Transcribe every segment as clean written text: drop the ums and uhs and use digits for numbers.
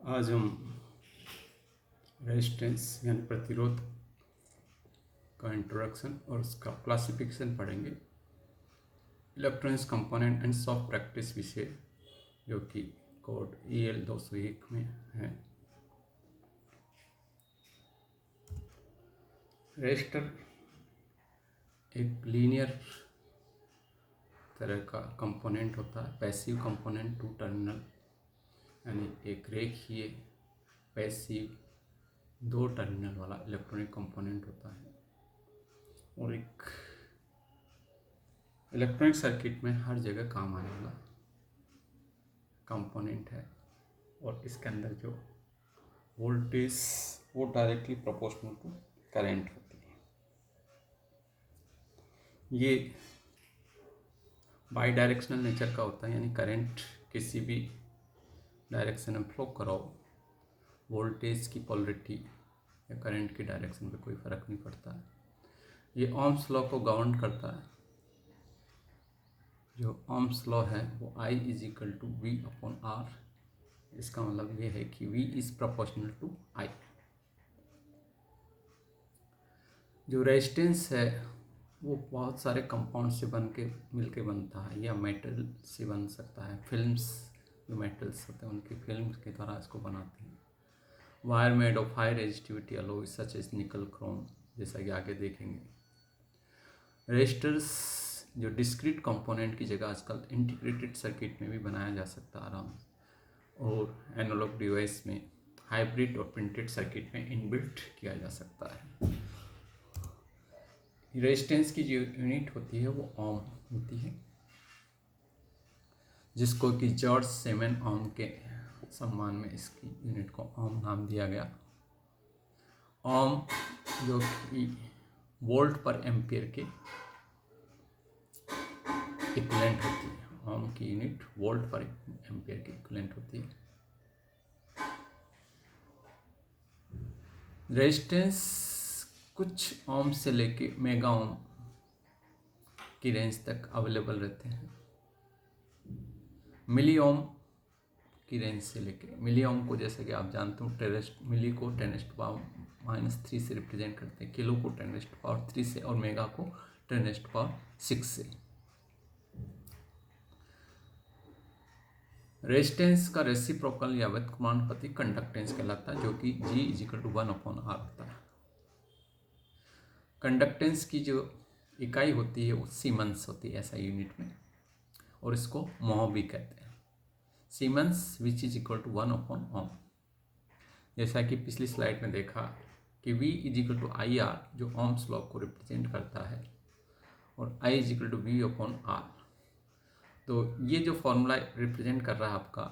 आज हम रेजिस्टेंस यानी प्रतिरोध का इंट्रोडक्शन और उसका क्लासिफिकेशन पढ़ेंगे। Electronics component and soft practice विषय जो कि कोड EL 201 में है। रेजिस्टर एक लीनियर तरह का कंपोनेंट होता है, पैसिव कंपोनेंट, टू टर्मिनल यानी एक रेखीय पैसिव दो टर्मिनल वाला इलेक्ट्रॉनिक कंपोनेंट होता है और एक इलेक्ट्रॉनिक सर्किट में हर जगह काम आने वाला कंपोनेंट है। और इसके अंदर जो वोल्टेज वो डायरेक्टली प्रोपोर्शनल टू करंट होती है। ये बाई डायरेक्शनल नेचर का होता है, यानी करंट किसी भी डायरेक्शन में फ्लो कराओ, वोल्टेज की पोलरिटी या करंट की डायरेक्शन पे कोई फ़र्क नहीं पड़ता है। ये ओम्स लॉ को गवर्न करता है। जो ओम्स लॉ है वो I = V/R। इसका मतलब ये है कि V is proportional to I। जो रेजिस्टेंस है वो बहुत सारे कंपाउंड से मिलके बनता है, या मेटल से बन सकता है। फिल्म्स, जो मेटल्स होते हैं उनकी फिल्म्स की तरह इसको बनाते हैं। Wire made of high resistivity alloy such as nickel, chrome, जैसा कि आगे देखेंगे। रेजिस्टर्स जो डिस्क्रीट कंपोनेंट की जगह आजकल इंटीग्रेटेड सर्किट में भी बनाया जा सकता है आराम से, और एनालॉग डिवाइस में, हाइब्रिड और प्रिंटेड सर्किट में इनबिल्ट किया जा सकता है। रेजिस्टेंस की जो यूनिट होती है वो ओम होती है, जिसको कि जॉर्ज सेमन ओम के सम्मान में इसकी यूनिट को ओम नाम दिया गया। ओम जो कि वोल्ट पर एम्पियर के इक्विवेलेंट होती है। ओम की यूनिट वोल्ट पर एम्पियर के इक्विवेलेंट होती है। रेजिस्टेंस कुछ ओम से लेके मेगा ओम की रेंज तक अवेलेबल रहते हैं। मिली ओम की रेंज से लेके, मिली ओम को जैसे कि आप जानते हो, मिली को 10⁻³ से रिप्रेजेंट करते हैं, किलो को 10⁻³ से, और मेगा को 10⁻⁶ से। रेजिस्टेंस का रेसिप्रोकल या व्युत्क्रमानुपाती कंडक्टेंस कहलाता है, जो कि G = 1/R होता है। कंडक्टेंस की जो इकाई होती है वो सीमेंस होती है ऐसा यूनिट में, और इसको मोह भी कहते हैं। Siemens which is equal to 1/ओम। जैसा कि पिछली स्लाइड में देखा कि V = IR जो ओम्स लॉ को रिप्रेजेंट करता है, और I = V/R। तो ये जो फॉर्मूला रिप्रेजेंट कर रहा है आपका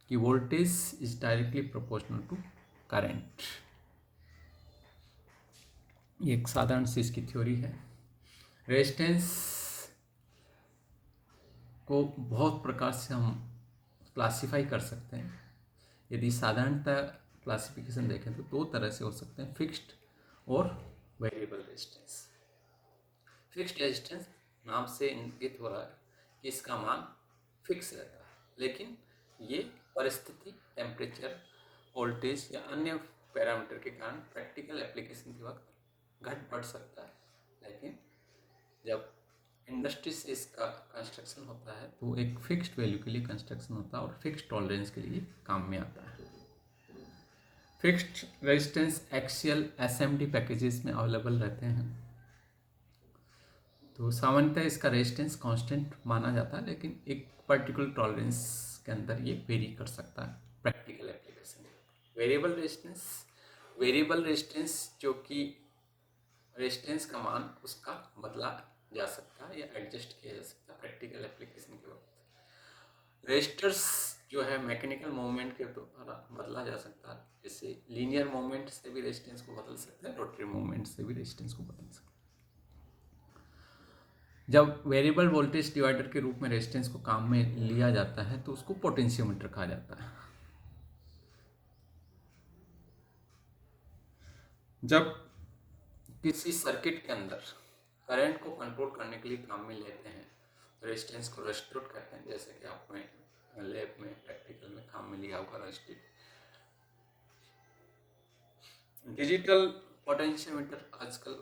कि voltage is directly proportional to current. ये एक साधारण सी इसकी थ्योरी है। रेजिस्टेंस को बहुत प्रकार से हम क्लासिफाई कर सकते हैं। यदि साधारणतः क्लासिफिकेशन देखें तो दो तरह से हो सकते हैं, फिक्स्ड और वेरिएबल रेजिस्टेंस। फिक्स्ड रेजिस्टेंस नाम से इंगित हो रहा है कि इसका मान फिक्स रहता है, लेकिन ये परिस्थिति, टेम्परेचर, वोल्टेज या अन्य पैरामीटर के कारण प्रैक्टिकल एप्लीकेशन के वक्त घट बढ़ सकता है। लेकिन जब इंडस्ट्री से इसका कंस्ट्रक्शन होता है तो एक फिक्स्ड वैल्यू के लिए कंस्ट्रक्शन होता है और फिक्स्ड टॉलरेंस के लिए काम में आता है। Fixed resistance axial SMD packages में अवेलेबल रहते हैं। तो सामान्यतः इसका रेजिस्टेंस कांस्टेंट माना जाता है, लेकिन एक पर्टिकुलर टॉलरेंस के अंदर ये वेरी कर सकता है प्रैक्टिकल एप्लीकेशन। वेरिएबल रेजिस्टेंस जो कि रेजिस्टेंस का मान उसका बदला जा सकता है या एडजस्ट किया जा सकता है प्रैक्टिकल एप्लीकेशन के वक्त। रेजिस्टर्स जो है मैकेनिकल मूवमेंट के द्वारा बदला जा सकता है, जैसे लीनियर मूवमेंट से भी रेजिस्टेंस को बदल सकते हैं, रोटरी मूवमेंट से भी रेजिस्टेंस को बदल सकते हैं। जब वेरिएबल वोल्टेज डिवाइडर के रूप में रेजिस्टेंस को काम में लिया जाता है तो उसको पोटेंशियोमीटर कहा जाता है। जब किसी सर्किट के अंदर करंट को कंट्रोल करने के लिए काम में लेते हैं तो रेजिस्टेंस को रेस्टिट्यूट करते हैं, जैसे कि आपने लैब में प्रैक्टिकल में काम में लिया होगा रेजिस्टिव। डिजिटल पोटेंशियोमीटर आजकल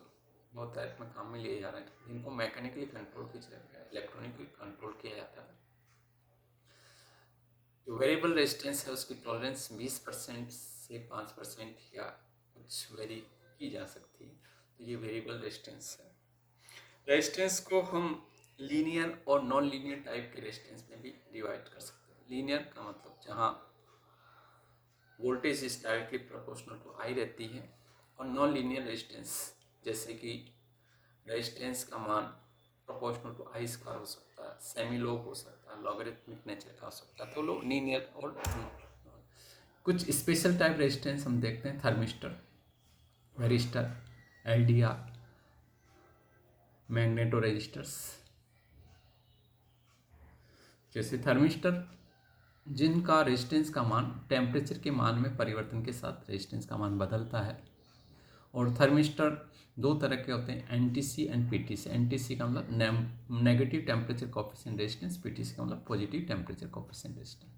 बहुत टाइप में काम में लिए जा रहे हैं, जिनको मैकेनिकली कंट्रोल किया जाता है, इलेक्ट्रॉनिकली कंट्रोल किया जाता है। जो वेरिएबल रेजिस्टेंस है उसकी टॉलरेंस 20% से 5% या कुछ वेरी की जा सकती है, तो ये वेरिएबल रेजिस्टेंस है। रेजिस्टेंस को हम लीनियर और नॉन लीनियर टाइप के रेजिस्टेंस में भी डिवाइड कर सकते हैं। लीनियर का मतलब जहाँ voltage is directly proportional to I रहती है, और नॉन लीनियर रेजिस्टेंस जैसे कि रेजिस्टेंस का मान प्रोपोर्शनल टू आई स्क्वायर हो सकता है, सेमी लॉग हो सकता है, लॉगरिथमिक नेचर का हो सकता है, तो लो लीनियर और कुछ स्पेशल टाइप रेजिस्टेंस हम देखते हैं। Thermistor, varistor, LDR, magneto resistors. जैसे थर्मिस्टर जिनका रेजिस्टेंस का मान टेम्परेचर के मान में परिवर्तन के साथ रेजिस्टेंस का मान बदलता है। और थर्मिस्टर दो तरह के होते हैं, एनटीसी एंड पीटीसी। एनटीसी का मतलब negative temperature coefficient resistance, PTC का मतलब positive temperature coefficient resistance.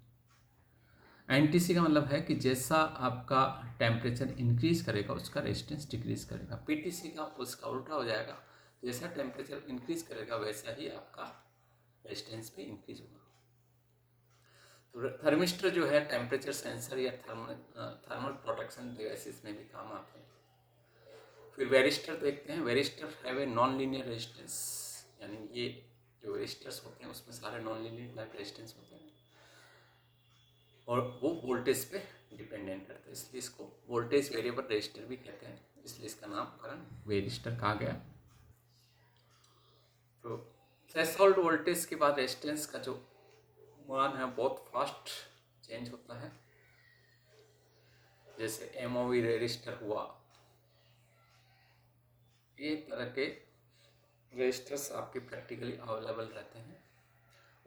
NTC का मतलब है कि जैसा आपका टेम्परेचर इंक्रीज करेगा उसका रेजिस्टेंस डिक्रीज करेगा। पीटीसी का उसका उल्टा हो जाएगा, जैसा टेम्परेचर इंक्रीज करेगा वैसा ही आपका रेजिस्टेंस भी इंक्रीज होगा। तो थर्मिस्टर जो है टेम्परेचर सेंसर या थर्मल प्रोटेक्शन डिवाइसेस में भी काम आते हैं। फिर वेरिस्टर देखते हैं। Varistor have a non linear resistance, यानी ये जो वेरिस्टर्स होते हैं उसमें सारे नॉन लीनियर टाइप रेजिस्टेंस होते हैं और वो वोल्टेज पे डिपेंडेंट करते हैं, इसलिए इसको वोल्टेज वेरिएबल रेजिस्टर भी कहते हैं, इसलिए इसका नामकरण वेरिस्टर कहा गया। तो थ्रेशोल्ड वोल्टेज के बाद रेजिस्टेंस का जो मान है बहुत फास्ट चेंज होता है। जैसे एमओवी रेजिस्टर हुआ, ये तरह के रेजिस्टर्स आपके प्रैक्टिकली अवेलेबल रहते हैं।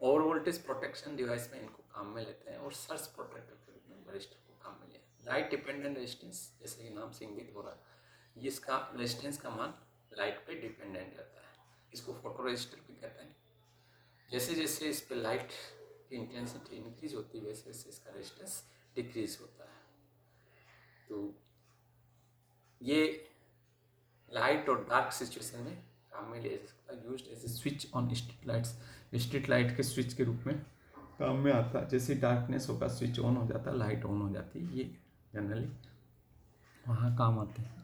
ओवर वोल्टेज प्रोटेक्शन डिवाइस में इनको काम में लेते हैं और सर्च प्रोटेक्टर के रूप में रजिस्टर को काम में लिया। लाइट डिपेंडेंट रेजिस्टेंस, जैसे कि नाम से इंगित हो रहा है, इसका रेजिस्टेंस का मान लाइट पे डिपेंडेंट रहता है, इसको फोटो रजिस्टर भी कहते हैं। जैसे जैसे इस पर लाइट की इंटेंसिटी इंक्रीज होती है वैसे वैसे इसका रेजिस्टेंस डिक्रीज होता है। तो ये लाइट और डार्क सिचुएशन में काम में लिया जा सकता है। Used as a switch on street lights, street light के स्विच के रूप में काम में आता है। जैसे डार्कनेस होगा स्विच ऑन हो जाता है, लाइट ऑन हो जाती है, ये जनरली वहाँ काम आते हैं।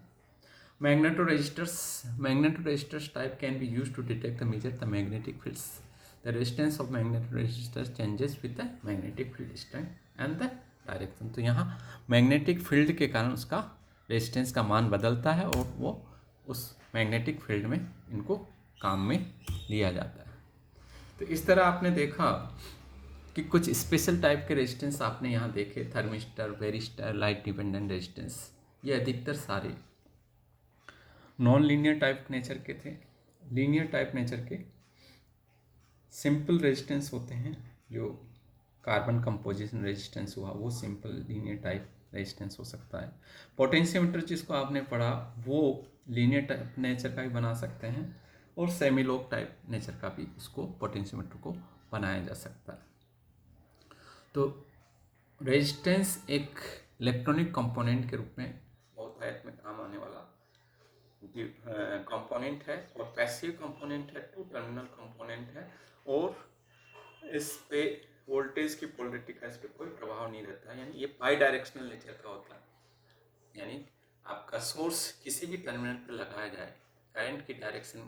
Magneto resistors type can be use to detect the measure the magnetic fields. The resistance of magneto resistors changes with the magnetic field strength and the direction. तो यहाँ मैग्नेटिक फील्ड के कारण उसका रेजिस्टेंस का मान बदलता है और वो उस मैग्नेटिक फील्ड में इनको काम में लिया जाता है। तो इस तरह आपने देखा कि कुछ स्पेशल टाइप के रेजिस्टेंस आपने यहाँ देखे, thermistor, varistor, light dependent resistance, ये अधिकतर सारे नॉन लीनियर टाइप नेचर के थे। लीनियर टाइप नेचर के सिंपल रेजिस्टेंस होते हैं, जो कार्बन कंपोजिशन रेजिस्टेंस हुआ वो सिंपल लीनियर टाइप रेजिस्टेंस हो सकता है। पोटेंशियोमीटर जिसको आपने पढ़ा वो लीनियर टाइप नेचर का भी बना सकते हैं और सेमीलोग टाइप नेचर का भी उसको पोटेंशियोमीटर को बनाया जा सकता है। तो रेजिस्टेंस एक इलेक्ट्रॉनिक कंपोनेंट के रूप में बहुत टाइप में काम आने वाला कंपोनेंट है और पैसिव कंपोनेंट है, टू टर्मिनल कंपोनेंट है और इस पे वोल्टेज की पोलरिटी का इस पर कोई प्रभाव नहीं रहता है, यानी ये बाई डायरेक्शनल नेचर का होता है, यानी आपका सोर्स किसी भी टर्मिनल पर लगाया जाए करंट की डायरेक्शन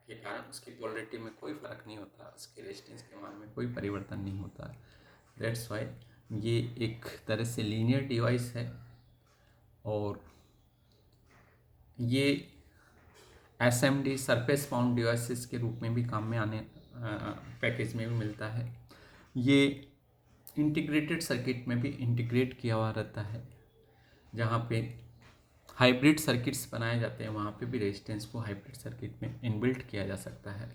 के कारण उसकी पोलरिटी में कोई फर्क नहीं होता, उसके रेजिस्टेंस के मान में कोई परिवर्तन नहीं होता। दैट्स वाई ये एक तरह से लीनियर डिवाइस है और ये SMD सरफेस माउंट डिवाइसेस के रूप में भी काम में आने पैकेज में भी मिलता है। ये इंटीग्रेटेड सर्किट में भी इंटीग्रेट किया हुआ रहता है, जहाँ पे हाइब्रिड सर्किट्स बनाए जाते हैं वहाँ पे भी रेजिस्टेंस को हाइब्रिड सर्किट में इनबिल्ट किया जा सकता है।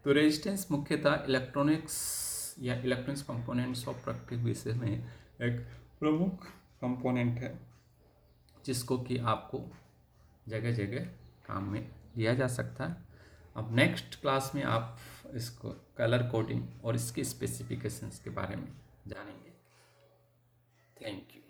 तो रेजिस्टेंस मुख्यतः इलेक्ट्रॉनिक्स या इलेक्ट्रॉनिक्स कंपोनेंट्स ऑफ प्रैक्टिकल विषय में एक प्रमुख कंपोनेंट है, जिसको कि आपको जगह जगह काम में लिया जा सकता है। अब नेक्स्ट क्लास में आप इसको कलर कोडिंग और इसके स्पेसिफिकेशंस के बारे में जानेंगे। Thank you.